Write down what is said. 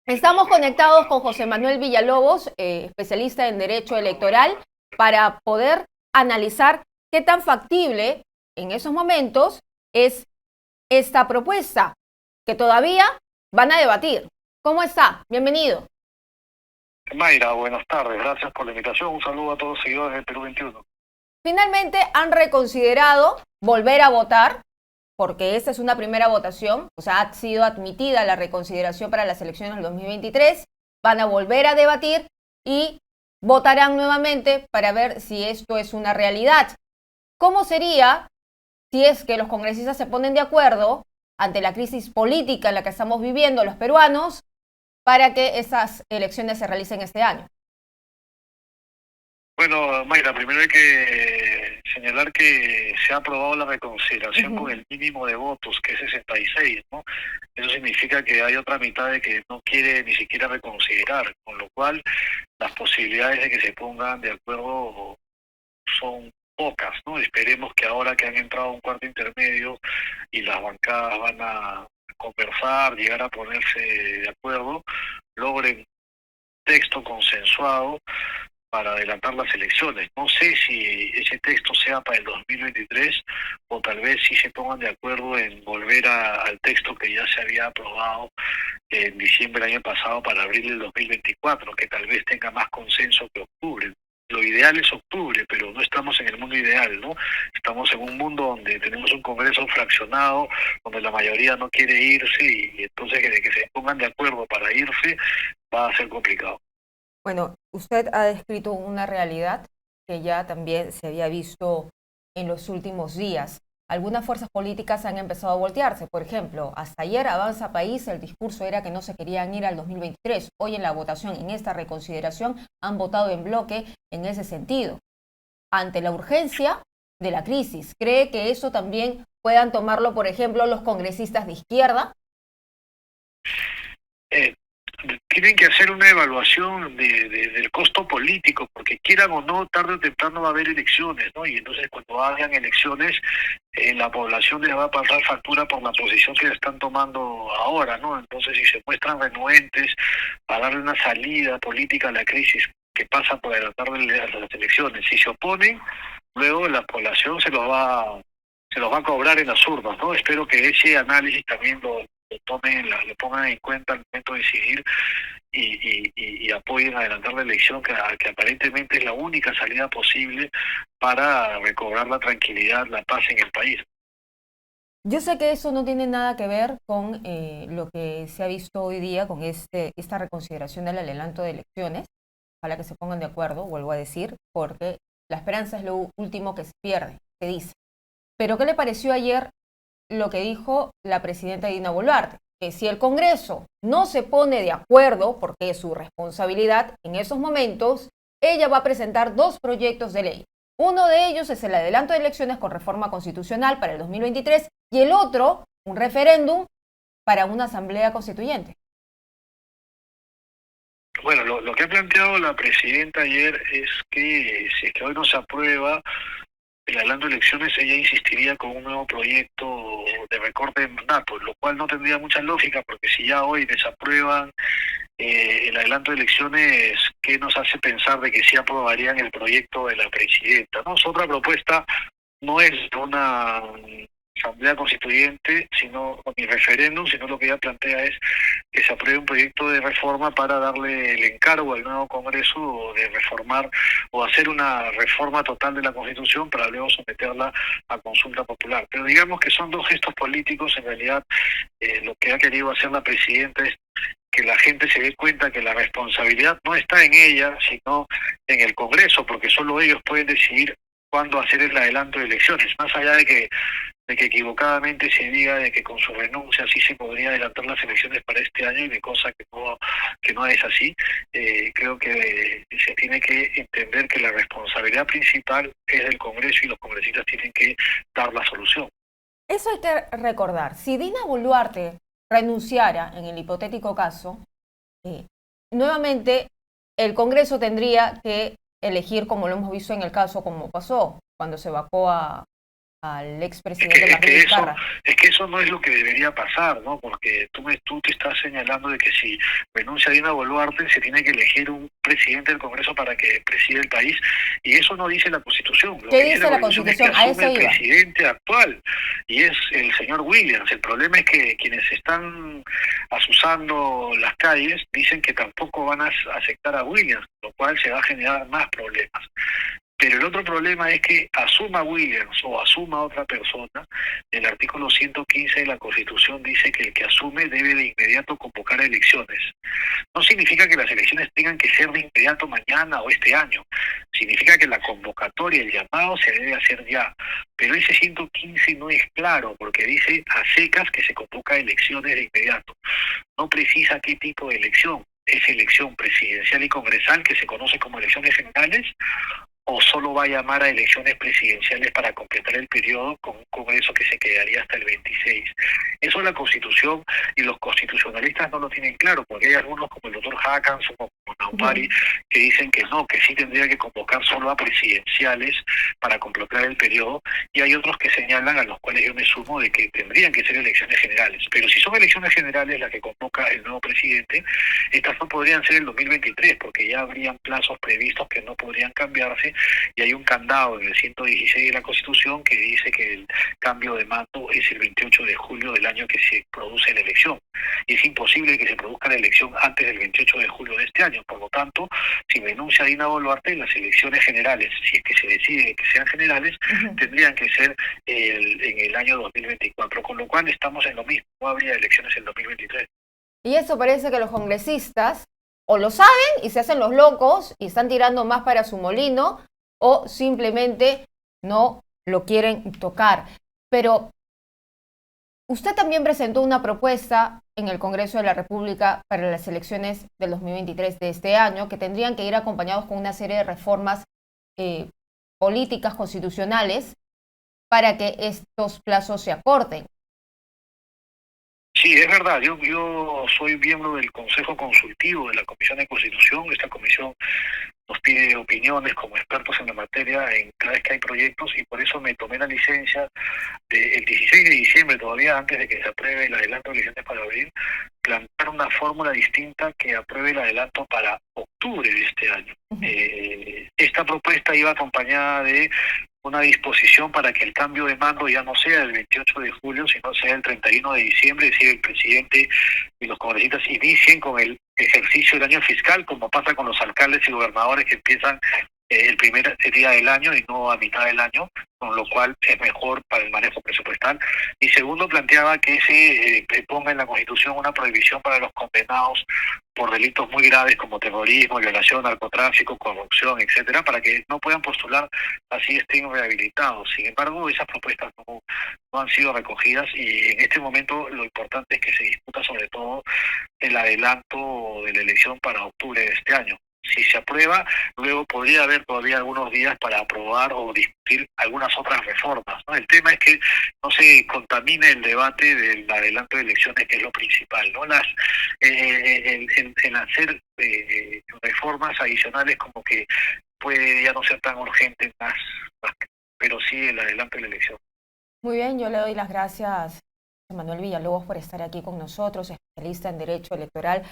Estamos conectados con José Manuel Villalobos, especialista en Derecho Electoral, para poder analizar qué tan factible en esos momentos es esta propuesta que todavía van a debatir. ¿Cómo está? Bienvenido. Mayra, buenas tardes, gracias por la invitación. Un saludo a todos los seguidores del Perú 21. Finalmente han reconsiderado volver a votar, porque esta es una primera votación, o sea, ha sido admitida la reconsideración para las elecciones del 2023, van a volver a debatir y votarán nuevamente para ver si esto es una realidad. ¿Cómo sería si es que los congresistas se ponen de acuerdo ante la crisis política en la que estamos viviendo los peruanos para que esas elecciones se realicen este año? Bueno, Mayra, primero hay que señalar que se ha aprobado la reconsideración con el mínimo de votos, que es 66, ¿no? Eso significa que hay otra mitad de que no quiere ni siquiera reconsiderar, con lo cual las posibilidades de que se pongan de acuerdo son pocas, ¿no? Esperemos que ahora que han entrado a un cuarto intermedio y las bancadas van a conversar, llegar a ponerse de acuerdo, logren texto consensuado para adelantar las elecciones. No sé si ese texto sea para el 2023 o tal vez si se pongan de acuerdo en volver al texto que ya se había aprobado en diciembre del año pasado para abril del 2024, que tal vez tenga más consenso que octubre. Lo ideal es octubre, pero no estamos en el mundo ideal, ¿no? Estamos en un mundo donde tenemos un Congreso fraccionado, donde la mayoría no quiere irse y entonces de que se pongan de acuerdo para irse va a ser complicado. Bueno, usted ha descrito una realidad que ya también se había visto en los últimos días. Algunas fuerzas políticas han empezado a voltearse. Por ejemplo, hasta ayer Avanza País, el discurso era que no se querían ir al 2023. Hoy en la votación, en esta reconsideración, han votado en bloque en ese sentido. Ante la urgencia de la crisis, ¿cree que eso también puedan tomarlo, por ejemplo, los congresistas de izquierda? Eh, Tienen que hacer una evaluación del costo político, porque quieran o no, tarde o temprano va a haber elecciones, ¿no? Y entonces cuando hayan elecciones, la población les va a pasar factura por la posición que están tomando ahora, ¿no? Entonces si se muestran renuentes a darle una salida política a la crisis que pasa por adelantarle a las elecciones, si se oponen, luego la población se los va a cobrar en las urnas, ¿no? Espero que ese análisis también lo tomen, lo pongan en cuenta al momento de decidir y apoyen a adelantar la elección, que aparentemente es la única salida posible para recobrar la tranquilidad, la paz en el país. Yo sé que eso no tiene nada que ver con lo que se ha visto hoy día con esta reconsideración del adelanto de elecciones. Ojalá que se pongan de acuerdo, vuelvo a decir, porque la esperanza es lo último que se pierde, se dice. Pero ¿qué le pareció ayer lo que dijo la presidenta Dina Boluarte? Que si el Congreso no se pone de acuerdo, porque es su responsabilidad en esos momentos, ella va a presentar dos proyectos de ley. Uno de ellos es el adelanto de elecciones con reforma constitucional para el 2023 y el otro, un referéndum para una asamblea constituyente. Bueno, lo que ha planteado la presidenta ayer es que si es que hoy no se aprueba el adelanto de elecciones, ella insistiría con un nuevo proyecto de recorte de mandato, lo cual no tendría mucha lógica, porque si ya hoy desaprueban el adelanto de elecciones, ¿qué nos hace pensar de que sí aprobarían el proyecto de la presidenta? ¿No? Su otra propuesta no es una asamblea constituyente, sino ni referéndum, sino lo que ella plantea es que se apruebe un proyecto de reforma para darle el encargo al nuevo Congreso de reformar o hacer una reforma total de la Constitución para luego someterla a consulta popular. Pero digamos que son dos gestos políticos, en realidad lo que ha querido hacer la presidenta es que la gente se dé cuenta que la responsabilidad no está en ella, sino en el Congreso, porque solo ellos pueden decidir cuándo hacer el adelanto de elecciones, más allá de que equivocadamente se diga de que con su renuncia sí se podría adelantar las elecciones para este año y de cosa que no es así. Creo que se tiene que entender que la responsabilidad principal es del Congreso y los congresistas tienen que dar la solución. Eso hay que recordar. Si Dina Boluarte renunciara en el hipotético caso, eh, nuevamente el Congreso tendría que elegir, como lo hemos visto en el caso, como pasó cuando se vacó al expresidente Martín Vizcarra. Es que eso no es lo que debería pasar, ¿no? Porque tú te estás señalando de que si renuncia Dina Boluarte se tiene que elegir un presidente del Congreso para que presida el país, y eso no dice la Constitución. Lo ¿Qué que dice dice la Constitución es que Constitución? A asume eso el iba. presidente actual, y es el señor Williams. El problema es que quienes están asusando las calles dicen que tampoco van a aceptar a Williams, lo cual se va a generar más problemas. Pero el otro problema es que asuma Williams o asuma otra persona, el artículo 115 de la Constitución dice que el que asume debe de inmediato convocar elecciones. No significa que las elecciones tengan que ser de inmediato mañana o este año. Significa que la convocatoria, el llamado se debe hacer ya. Pero ese 115 no es claro porque dice a secas que se convoca elecciones de inmediato. No precisa qué tipo de elección. ¿Es elección presidencial y congresal que se conoce como elecciones generales? ¿O solo va a llamar a elecciones presidenciales para completar el periodo con un Congreso que se quedaría hasta el 26? Eso es la Constitución, y los constitucionalistas no lo tienen claro, porque hay algunos como el doctor Hackans o como Naupari que dicen que no, que sí tendría que convocar solo a presidenciales para completar el periodo, y hay otros que señalan, a los cuales yo me sumo, de que tendrían que ser elecciones generales. Pero si son elecciones generales las que convoca el nuevo presidente, estas no podrían ser el 2023, porque ya habrían plazos previstos que no podrían cambiarse, y hay un candado en el 116 de la Constitución que dice que el cambio de mando es el 28 de julio del año que se produce la elección. Y es imposible que se produzca la elección antes del 28 de julio de este año. Por lo tanto, si renuncia Dina Boluarte, las elecciones generales, si es que se decide que sean generales, tendrían que ser en el año 2024, con lo cual estamos en lo mismo, no habría elecciones en 2023. Y eso parece que los congresistas o lo saben y se hacen los locos y están tirando más para su molino, o simplemente no lo quieren tocar. Pero usted también presentó una propuesta en el Congreso de la República para las elecciones del 2023 de este año, que tendrían que ir acompañados con una serie de reformas políticas constitucionales para que estos plazos se acorten. Sí, es verdad. Yo soy miembro del Consejo Consultivo de la Comisión de Constitución. Esta comisión nos pide opiniones como expertos en la materia en cada vez que hay proyectos, y por eso me tomé la licencia el 16 de diciembre, todavía antes de que se apruebe el adelanto de elecciones para abril, plantear una fórmula distinta que apruebe el adelanto para octubre de este año. Esta propuesta iba acompañada de una disposición para que el cambio de mando ya no sea el 28 de julio, sino sea el 31 de diciembre, es decir, el presidente y los congresistas inicien con el ejercicio del año fiscal, como pasa con los alcaldes y gobernadores que empiezan el primer día del año y no a mitad del año, con lo cual es mejor para el manejo presupuestal. Y segundo, planteaba que se ponga en la Constitución una prohibición para los condenados por delitos muy graves como terrorismo, violación, narcotráfico, corrupción, etcétera, para que no puedan postular, así estén rehabilitados. Sin embargo, esas propuestas no han sido recogidas, y en este momento lo importante es que se discuta sobre todo el adelanto de la elección para octubre de este año. Si se aprueba, luego podría haber todavía algunos días para aprobar o discutir algunas otras reformas, ¿no? El tema es que no se contamine el debate del adelanto de elecciones, que es lo principal, ¿no? En hacer reformas adicionales como que puede ya no ser tan urgente pero sí el adelanto de la elección. Muy bien, yo le doy las gracias a Manuel Villalobos por estar aquí con nosotros, especialista en Derecho Electoral.